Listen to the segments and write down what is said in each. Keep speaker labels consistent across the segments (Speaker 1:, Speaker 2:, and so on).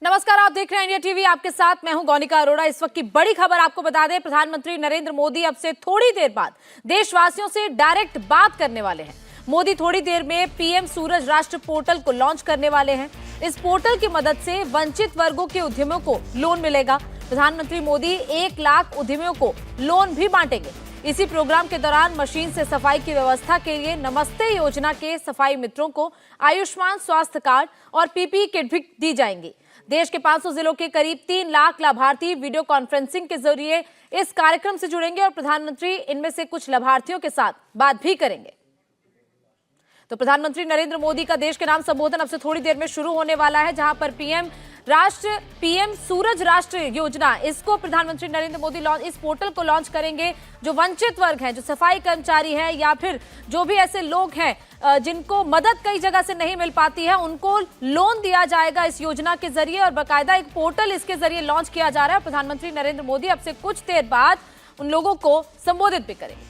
Speaker 1: नमस्कार, आप देख रहे हैं इंडिया टीवी। आपके साथ मैं हूं गौनिका अरोड़ा। इस वक्त की बड़ी खबर आपको बता दें, प्रधानमंत्री नरेंद्र मोदी अब से थोड़ी देर बाद देशवासियों से डायरेक्ट बात करने वाले हैं। मोदी थोड़ी देर में पीएम सूरज राष्ट्र पोर्टल को लॉन्च करने वाले हैं। इस पोर्टल की मदद से वंचित वर्गों के उद्यमियों को लोन मिलेगा। प्रधानमंत्री मोदी 1 लाख उद्यमियों को लोन भी बांटेंगे। इसी प्रोग्राम के दौरान मशीन से सफाई की व्यवस्था के लिए नमस्ते योजना के सफाई मित्रों को आयुष्मान स्वास्थ्य कार्ड और पीपीई किट भी दी जाएंगी। देश के 500 जिलों के करीब 3 लाख लाभार्थी वीडियो कॉन्फ्रेंसिंग के जरिए इस कार्यक्रम से जुड़ेंगे और प्रधानमंत्री इनमें से कुछ लाभार्थियों के साथ बात भी करेंगे। तो प्रधानमंत्री नरेंद्र मोदी का देश के नाम संबोधन अब से थोड़ी देर में शुरू होने वाला है, जहां पर पीएम सूरज राष्ट्र योजना, इसको प्रधानमंत्री नरेंद्र मोदी इस पोर्टल को लॉन्च करेंगे। जो वंचित वर्ग हैं, जो सफाई कर्मचारी हैं या फिर जो भी ऐसे लोग हैं जिनको मदद कई जगह से नहीं मिल पाती है, उनको लोन दिया जाएगा इस योजना के जरिए और बाकायदा एक पोर्टल इसके जरिए लॉन्च किया जा रहा है। प्रधानमंत्री नरेंद्र मोदी अब से कुछ देर बाद उन लोगों को संबोधित भी करेंगे।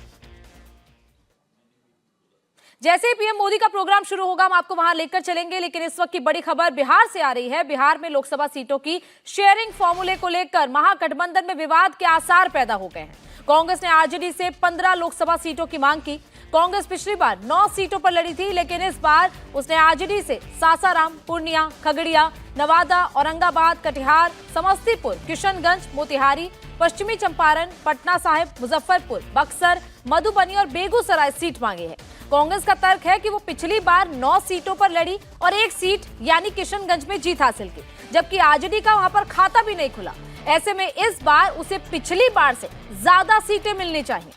Speaker 1: जैसे ही पीएम मोदी का प्रोग्राम शुरू होगा, हम आपको वहां लेकर चलेंगे। लेकिन इस वक्त की बड़ी खबर बिहार से आ रही है। बिहार में लोकसभा सीटों की शेयरिंग फॉर्मूले को लेकर महागठबंधन में विवाद के आसार पैदा हो गए हैं। कांग्रेस ने आरजेडी से 15 लोकसभा सीटों की मांग की। कांग्रेस पिछली बार 9 सीटों पर लड़ी थी, लेकिन इस बार उसने आरजेडी से सासाराम, पूर्णिया, खगड़िया, नवादा, औरंगाबाद, कटिहार, समस्तीपुर, किशनगंज, मोतिहारी, पश्चिमी चंपारण, पटना साहिब, मुजफ्फरपुर, बक्सर, मधुबनी और बेगूसराय सीट मांगी है। कांग्रेस का तर्क है कि वो पिछली बार 9 सीटों पर लड़ी और 1 सीट यानी किशनगंज में जीत हासिल की, जबकि आरजेडी का वहां पर खाता भी नहीं खुला। ऐसे में इस बार उसे पिछली बार से ज्यादा सीटें मिलनी चाहिए।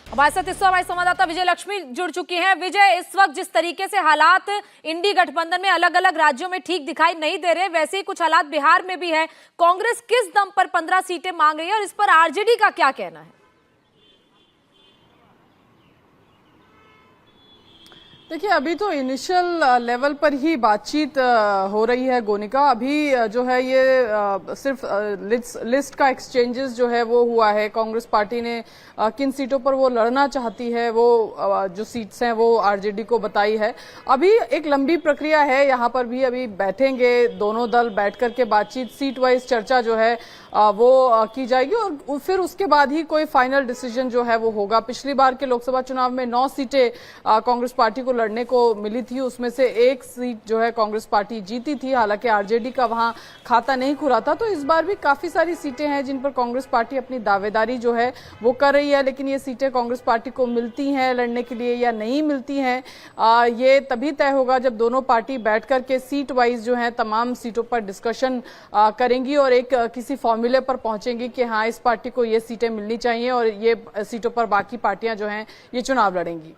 Speaker 1: हमारे साथ इस हमारे संवाददाता विजय लक्ष्मी जुड़ चुकी हैं। विजय, इस वक्त जिस तरीके से हालात इंडी गठबंधन में अलग अलग राज्यों में ठीक दिखाई नहीं दे रहे, वैसे ही कुछ हालात बिहार में भी है। कांग्रेस किस दम पर 15 सीटें मांग रही है और इस पर आरजेडी का क्या कहना है?
Speaker 2: देखिए, अभी तो इनिशियल लेवल पर ही बातचीत हो रही है गोनिका। अभी जो है ये सिर्फ लिस्ट का एक्सचेंजेस जो है वो हुआ है। कांग्रेस पार्टी ने किन सीटों पर वो लड़ना चाहती है, वो जो सीट्स हैं वो आरजेडी को बताई है। अभी एक लंबी प्रक्रिया है, यहाँ पर भी अभी बैठेंगे दोनों दल, बैठ करके बातचीत, सीट वाइज चर्चा जो है वो की जाएगी और फिर उसके बाद ही कोई फाइनल डिसीजन जो है वो होगा। पिछली बार के लोकसभा चुनाव में 9 सीटें कांग्रेस पार्टी को लड़ने को मिली थी, उसमें से 1 सीट जो है कांग्रेस पार्टी जीती थी। हालांकि आरजेडी का वहां खाता नहीं खुला था। तो इस बार भी काफी सारी सीटें हैं जिन पर कांग्रेस पार्टी अपनी दावेदारी जो है वो कर रही है, लेकिन ये सीटें कांग्रेस पार्टी को मिलती हैं लड़ने के लिए या नहीं मिलती हैं, ये तभी तय होगा जब दोनों पार्टी बैठ करके सीट वाइज जो है तमाम सीटों पर डिस्कशन करेंगी और एक किसी फॉर्मूले पर पहुंचेंगी कि हाँ, इस पार्टी को ये सीटें मिलनी चाहिए और ये सीटों पर बाकी पार्टियां जो हैं ये चुनाव लड़ेंगी।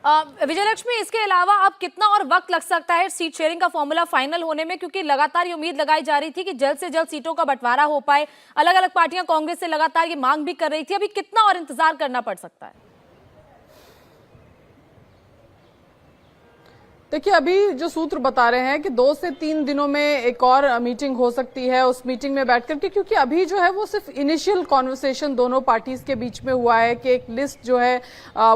Speaker 1: विजयलक्ष्मी, इसके अलावा अब कितना और वक्त लग सकता है सीट शेयरिंग का फॉर्मूला फाइनल होने में? क्योंकि लगातार ये उम्मीद लगाई जा रही थी कि जल्द से जल्द सीटों का बंटवारा हो पाए। अलग अलग पार्टियां कांग्रेस से लगातार ये मांग भी कर रही थी। अभी कितना और इंतजार करना पड़ सकता है?
Speaker 2: देखिए, अभी जो सूत्र बता रहे हैं कि 2 से 3 दिनों में एक और मीटिंग हो सकती है। उस मीटिंग में बैठ करके, क्योंकि अभी जो है वो सिर्फ इनिशियल कॉन्वर्सेशन दोनों पार्टीज के बीच में हुआ है कि एक लिस्ट जो है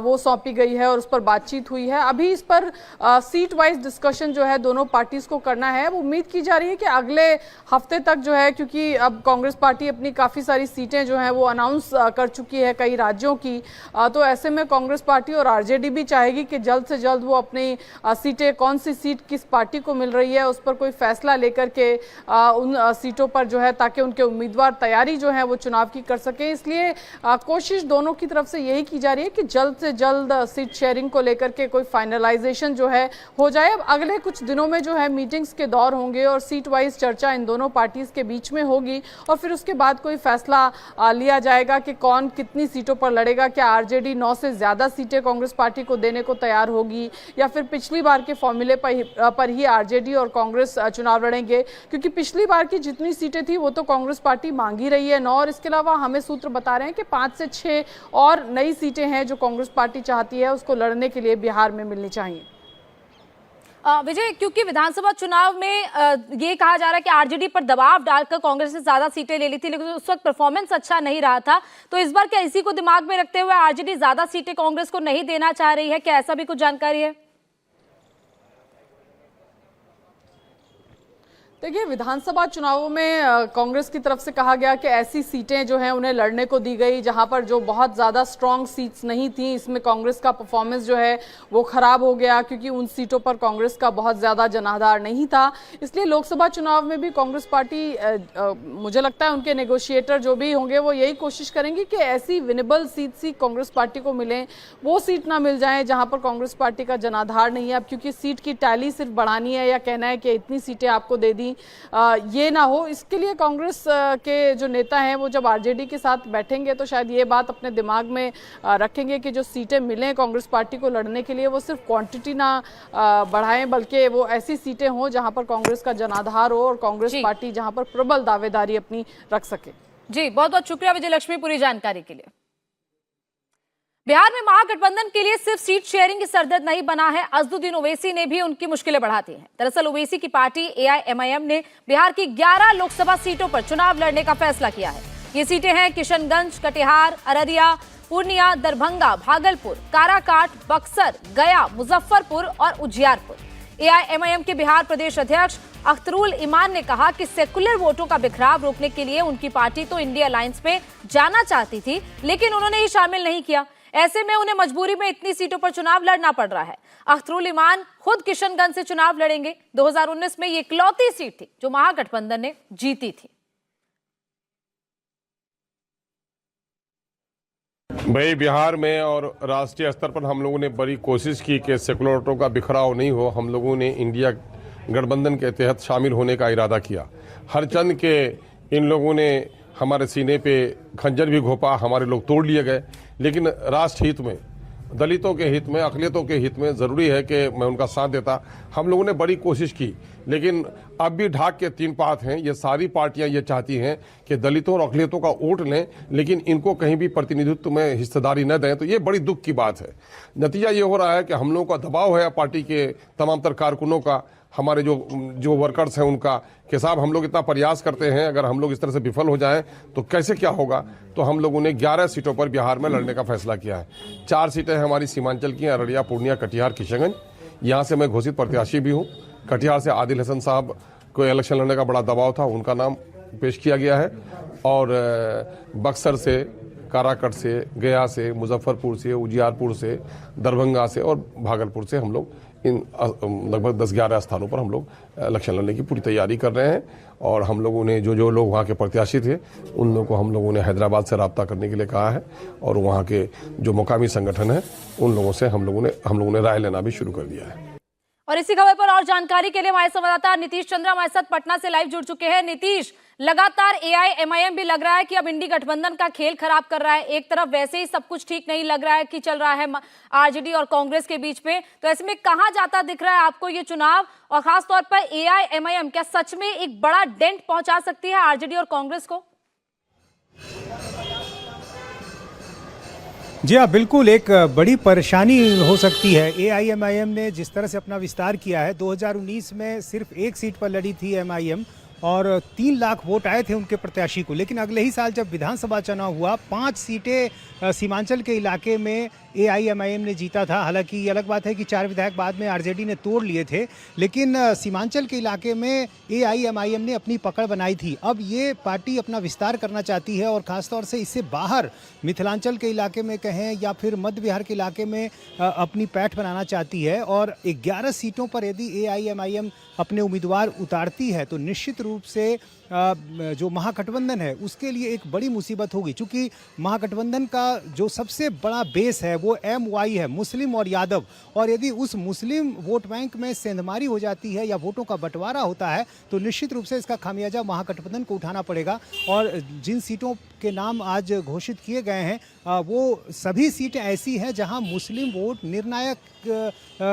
Speaker 2: वो सौंपी गई है और उस पर बातचीत हुई है। अभी इस पर सीट वाइज डिस्कशन जो है दोनों पार्टीज को करना है। वो उम्मीद की जा रही है कि अगले हफ्ते तक जो है, क्योंकि अब कांग्रेस पार्टी अपनी काफी सारी सीटें जो है वो अनाउंस कर चुकी है कई राज्यों की, तो ऐसे में कांग्रेस पार्टी और आरजेडी भी चाहेगी कि जल्द से जल्द वो अपनी सीटें, कौन सी सीट किस पार्टी को मिल रही है उस पर कोई फैसला लेकर के उन सीटों पर जो है, ताकि उनके उम्मीदवार तैयारी जो है वो चुनाव की कर सके। इसलिए कोशिश दोनों की तरफ से यही की जा रही है कि जल्द से जल्द सीट शेयरिंग को लेकर के कोई फाइनलाइजेशन जो है हो जाए। अब अगले कुछ दिनों में जो है मीटिंग्स के दौर होंगे और सीट वाइज चर्चा इन दोनों पार्टीज के बीच में होगी और फिर उसके बाद कोई फैसला लिया जाएगा कि कौन कितनी सीटों पर लड़ेगा। क्या आरजेडी 9 से ज्यादा सीटें कांग्रेस पार्टी को देने को तैयार होगी या फिर पिछली बार के फॉर्मूले पर ही आरजेडी और कांग्रेस चुनाव लड़ेंगे? क्योंकि पिछली बार की जितनी सीटें थी वो तो कांग्रेस पार्टी मांग ही रही है 9, और इसके अलावा हमें सूत्र बता रहे हैं कि 5 से 6 और नई सीटें हैं जो कांग्रेस पार्टी चाहती है उसको लड़ने के लिए बिहार में मिलनी चाहिए।
Speaker 1: विजय, क्योंकि विधानसभा चुनाव में ये कहा जा रहा है कि आरजेडी पर दबाव डालकर कांग्रेस ने ज्यादा सीटें ले ली थी, लेकिन उस वक्त परफॉर्मेंस अच्छा नहीं रहा था। तो इस बार क्या इसी को दिमाग में रखते हुए आरजेडी ज्यादा सीटें कांग्रेस को नहीं देना चाह रही है? क्या ऐसा भी कुछ जानकारी है?
Speaker 2: देखिए, विधानसभा चुनावों में कांग्रेस की तरफ से कहा गया कि ऐसी सीटें जो हैं उन्हें लड़ने को दी गई जहां पर जो बहुत ज़्यादा स्ट्रांग सीट्स नहीं थी, इसमें कांग्रेस का परफॉर्मेंस जो है वो खराब हो गया क्योंकि उन सीटों पर कांग्रेस का बहुत ज़्यादा जनाधार नहीं था। इसलिए लोकसभा चुनाव में भी कांग्रेस पार्टी मुझे लगता है उनके नेगोशिएटर जो भी होंगे वो यही कोशिश करेंगे कि ऐसी विनेबल सीट्स ही कांग्रेस पार्टी को मिलें, वो सीट ना मिल जाए जहाँ पर कांग्रेस पार्टी का जनाधार नहीं है। अब क्योंकि सीट की टैली सिर्फ बढ़ानी है या कहना है कि इतनी सीटें आपको दे दी, ये ना हो, इसके लिए कांग्रेस के जो नेता हैं वो जब आरजेडी के साथ बैठेंगे तो शायद ये बात अपने दिमाग में रखेंगे कि जो सीटें मिलें कांग्रेस पार्टी को लड़ने के लिए वो सिर्फ क्वांटिटी ना बढ़ाएं बल्कि वो ऐसी सीटें हों जहां पर कांग्रेस का जनाधार हो और कांग्रेस पार्टी जहां पर प्रबल दावेदारी अपनी रख सके।
Speaker 1: जी, बहुत बहुत शुक्रिया विजय लक्ष्मी पूरी जानकारी के लिए। बिहार में महागठबंधन के लिए सिर्फ सीट शेयरिंग की सरदर्द नहीं बना है, अजदुद्दीन ओवैसी ने भी उनकी मुश्किलें बढ़ा दी हैं। दरअसल ओवैसी की पार्टी एआईएमआईएम ने बिहार की 11 लोकसभा सीटों पर चुनाव लड़ने का फैसला किया है। ये सीटें हैं किशनगंज, कटिहार, अररिया, पूर्णिया, दरभंगा, भागलपुर, काराकाट, बक्सर, गया, मुजफ्फरपुर और उजियारपुर। एआईएमआईएम के बिहार प्रदेश अध्यक्ष अख्तरुल ईमान ने कहा कि सेकुलर वोटों का बिखराव रोकने के लिए उनकी पार्टी तो इंडिया अलायंस में जाना चाहती थी, लेकिन उन्होंने ही शामिल नहीं किया। ऐसे में उन्हें मजबूरी में इतनी सीटों पर चुनाव लड़ना पड़ रहा है। अख्तरुल ईमान खुद किशनगंज से चुनाव लड़ेंगे। 2019 में ये इकलौती सीट थी जो महागठबंधन ने जीती थी।
Speaker 3: भाई, बिहार में और राष्ट्रीय स्तर पर हम लोगों ने बड़ी कोशिश की कि सेकुलर वोटों का बिखराव नहीं हो। हम लोगों ने इंडिया गठबंधन के तहत शामिल होने का इरादा किया। हर चंद के इन लोगों ने हमारे सीने पे खंजर भी घोंपा, हमारे लोग तोड़ लिए गए, लेकिन राष्ट्र हित में, दलितों के हित में, अक़लियतों के हित में ज़रूरी है कि मैं उनका साथ देता। हम लोगों ने बड़ी कोशिश की, लेकिन अब भी ढाक के 3 पात हैं। ये सारी पार्टियां ये चाहती हैं कि दलितों और अक़लियतों का वोट लें, लेकिन इनको कहीं भी प्रतिनिधित्व में हिस्सेदारी न दें। तो ये बड़ी दुख की बात है। नतीजा ये हो रहा है कि हम लोगों का दबाव है पार्टी के तमाम तर कारकुनों का, हमारे जो वर्कर्स हैं उनका, कि साहब हम लोग इतना प्रयास करते हैं, अगर हम लोग इस तरह से विफल हो जाएं तो कैसे क्या होगा। तो हम लोगों ने 11 सीटों पर बिहार में लड़ने का फैसला किया है। 4 सीटें हमारी सीमांचल की, अररिया, पूर्णिया, कटिहार, किशनगंज। यहाँ से मैं घोषित प्रत्याशी भी हूँ। कटिहार से आदिल हसन साहब को इलेक्शन लड़ने का बड़ा दबाव था, उनका नाम पेश किया गया है। और बक्सर से, काराकट से, गया से, मुजफ्फरपुर से, उजियारपुर से, दरभंगा से और भागलपुर से हम लोग इन लगभग 10-11 स्थानों पर हम लोग इलेक्शन लड़ने की पूरी तैयारी कर रहे हैं। और हम लोगों ने जो लोग वहाँ के प्रत्याशी थे उन लोगों को हम लोगों ने हैदराबाद से रब्ता करने के लिए कहा है, और वहाँ के जो मुकामी संगठन है उन लोगों से हम लोगों ने राय लेना भी शुरू कर दिया है।
Speaker 1: और इसी खबर पर और जानकारी के लिए हमारे संवाददाता नीतीश चंद्रा हमारे साथ पटना से लाइव जुड़ चुके हैं। नीतीश, लगातार एआईएमआईएम भी लग रहा है कि अब इंडी गठबंधन का खेल खराब कर रहा है। एक तरफ वैसे ही सब कुछ ठीक नहीं लग रहा है कि चल रहा है आरजेडी और कांग्रेस के बीच में, तो ऐसे में कहां जाता दिख रहा है आपको ये चुनाव, और खासतौर पर एआईएमआईएम क्या सच में एक बड़ा डेंट पहुंचा सकती है आरजेडी और कांग्रेस को?
Speaker 4: जी हाँ, बिल्कुल एक बड़ी परेशानी हो सकती है। एआईएमआईएम ने जिस तरह से अपना विस्तार किया है, 2019 में सिर्फ 1 सीट पर लड़ी थी एमआईएम और 3 लाख वोट आए थे उनके प्रत्याशी को, लेकिन अगले ही साल जब विधानसभा चुनाव हुआ 5 सीटें सीमांचल के इलाके में एआईएमआईएम ने जीता था। हालांकि ये अलग बात है कि 4 विधायक बाद में आरजेडी ने तोड़ लिए थे, लेकिन सीमांचल के इलाके में एआईएमआईएम ने अपनी पकड़ बनाई थी। अब ये पार्टी अपना विस्तार करना चाहती है और ख़ासतौर से इससे बाहर मिथिलांचल के इलाके में कहें या फिर मध्य बिहार के इलाके में अपनी पैठ बनाना चाहती है। और 11 सीटों पर यदि एआईएमआईएम अपने उम्मीदवार उतारती है तो निश्चित रूप से जो महागठबंधन है उसके लिए एक बड़ी मुसीबत होगी, क्योंकि महागठबंधन का जो सबसे बड़ा बेस है वो एमवाई है, मुस्लिम और यादव। और यदि उस मुस्लिम वोट बैंक में सेंधमारी हो जाती है या वोटों का बंटवारा होता है तो निश्चित रूप से इसका खामियाजा महागठबंधन को उठाना पड़ेगा। और जिन सीटों के नाम आज घोषित किए गए हैं वो सभी सीटें ऐसी हैं जहां मुस्लिम वोट निर्णायक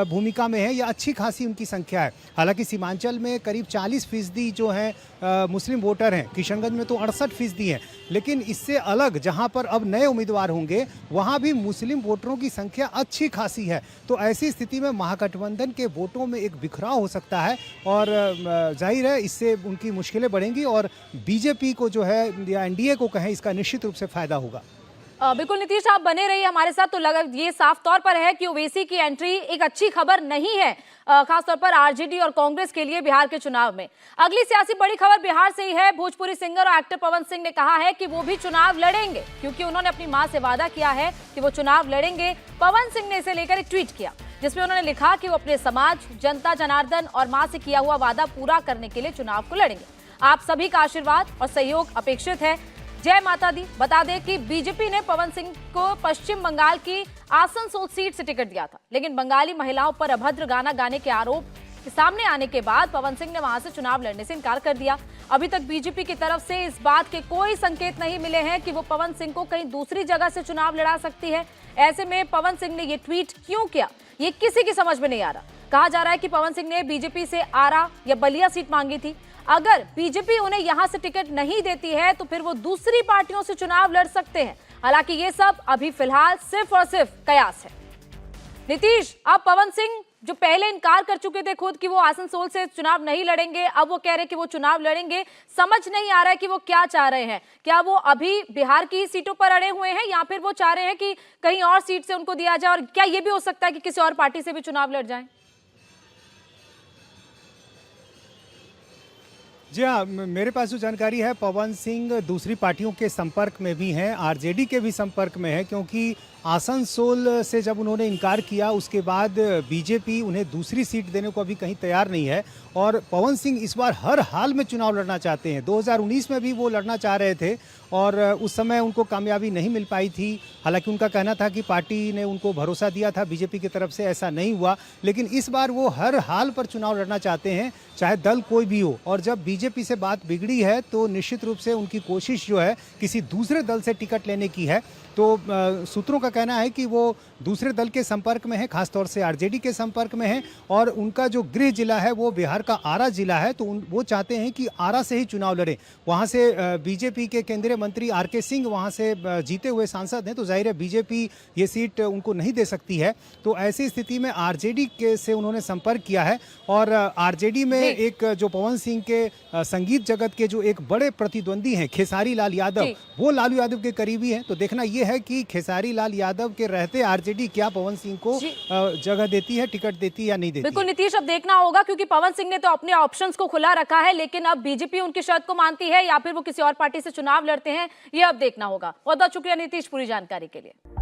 Speaker 4: भूमिका में है या अच्छी खासी उनकी संख्या है। हालांकि सीमांचल में करीब 40% जो हैं मुस्लिम वोटर हैं, किशनगंज में तो 68% हैं, लेकिन इससे अलग जहां पर अब नए उम्मीदवार होंगे वहां भी मुस्लिम वोटरों की संख्या अच्छी खासी है। तो ऐसी स्थिति में महागठबंधन के वोटों में एक बिखराव हो सकता है और जाहिर है इससे उनकी मुश्किलें बढ़ेंगी और बीजेपी को जो है या एनडीए को कहें इसका निश्चित रूप से फायदा होगा।
Speaker 1: बिल्कुल नीतीश, आप बने रहिए हमारे साथ। तो ये साफ तौर पर है कि ओवैसी की एंट्री एक अच्छी खबर नहीं है, खासतौर पर आरजेडी और कांग्रेस के लिए बिहार के चुनाव में। अगली सियासी बड़ी खबर बिहार से ही है। भोजपुरी सिंगर और एक्टर पवन सिंह ने कहा है कि वो भी चुनाव लड़ेंगे, क्योंकि उन्होंने अपनी मां से वादा किया है कि वो चुनाव लड़ेंगे। पवन सिंह ने इसे लेकर एक ट्वीट किया, जिसमें उन्होंने लिखा कि वो अपने समाज, जनता जनार्दन और मां से किया हुआ वादा पूरा करने के लिए चुनाव को लड़ेंगे। आप सभी का आशीर्वाद और सहयोग अपेक्षित है। जय माता दी। बता दें कि बीजेपी ने पवन सिंह को पश्चिम बंगाल की आसनसोल सीट से टिकट दिया था, लेकिन बंगाली महिलाओं पर अभद्र गाना गाने के आरोप के सामने आने के बाद पवन सिंह ने वहां से चुनाव लड़ने से इनकार कर दिया। अभी तक बीजेपी की तरफ से इस बात के कोई संकेत नहीं मिले हैं कि वो पवन सिंह को कहीं दूसरी जगह से चुनाव लड़ा सकती है। ऐसे में पवन सिंह ने ये ट्वीट क्यों किया, ये किसी की समझ में नहीं आ रहा। कहा जा रहा है कि पवन सिंह ने बीजेपी से आरा या बलिया सीट मांगी थी। अगर बीजेपी उन्हें यहां से टिकट नहीं देती है तो फिर वो दूसरी पार्टियों से चुनाव लड़ सकते हैं। हालांकि ये सब अभी फिलहाल सिर्फ और सिर्फ कयास है। नीतीश, अब पवन सिंह जो पहले इनकार कर चुके थे खुद कि वो आसनसोल से चुनाव नहीं लड़ेंगे, अब वो कह रहे हैं कि वो चुनाव लड़ेंगे। समझ नहीं आ रहा है कि वो क्या चाह रहे हैं। क्या वो अभी बिहार की सीटों पर अड़े हुए हैं, या फिर वो चाह रहे हैं कि कहीं और सीट से उनको दिया जाए, और क्या ये भी हो सकता है कि किसी और पार्टी से भी चुनाव लड़ जाए?
Speaker 4: जी हाँ, मेरे पास जो जानकारी है, पवन सिंह दूसरी पार्टियों के संपर्क में भी हैं, आरजेडी के भी संपर्क में है, क्योंकि आसनसोल से जब उन्होंने इनकार किया उसके बाद बीजेपी उन्हें दूसरी सीट देने को अभी कहीं तैयार नहीं है। और पवन सिंह इस बार हर हाल में चुनाव लड़ना चाहते हैं। 2019 में भी वो लड़ना चाह रहे थे और उस समय उनको कामयाबी नहीं मिल पाई थी। हालांकि उनका कहना था कि पार्टी ने उनको भरोसा दिया था बीजेपी की तरफ से, ऐसा नहीं हुआ। लेकिन इस बार वो हर हाल पर चुनाव लड़ना चाहते हैं, चाहे दल कोई भी हो। और जब बीजेपी से बात बिगड़ी है तो निश्चित रूप से उनकी कोशिश जो है किसी दूसरे दल से टिकट लेने की है। तो सूत्रों का कहना है कि वो दूसरे दल के संपर्क में है, खासतौर से आरजेडी के संपर्क में है। और उनका जो गृह जिला है वो बिहार का आरा जिला है, तो वो चाहते हैं कि आरा से ही चुनाव लड़े। वहाँ से बीजेपी के केंद्रीय मंत्री आरके सिंह वहाँ से जीते हुए सांसद हैं, तो जाहिर है बीजेपी ये सीट उनको नहीं दे सकती है। तो ऐसी स्थिति में आरजेडी के से उन्होंने संपर्क किया है। और आरजेडी में एक जो पवन सिंह के संगीत जगत के जो एक बड़े प्रतिद्वंदी हैं खेसारी लाल यादव, वो लालू यादव के करीबी हैं। तो देखना ये है कि खेसारी लाल यादव के रहते आरजेडी क्या पवन सिंह को जगह देती है, टिकट देती है या नहीं देती।
Speaker 1: बिल्कुल नीतीश, अब देखना होगा, क्योंकि पवन सिंह ने तो अपने ऑप्शंस को खुला रखा है, लेकिन अब बीजेपी उनकी शर्त को मानती है या फिर वो किसी और पार्टी से चुनाव लड़ते हैं, ये अब देखना होगा। बहुत बहुत शुक्रिया नीतीश पूरी जानकारी के लिए।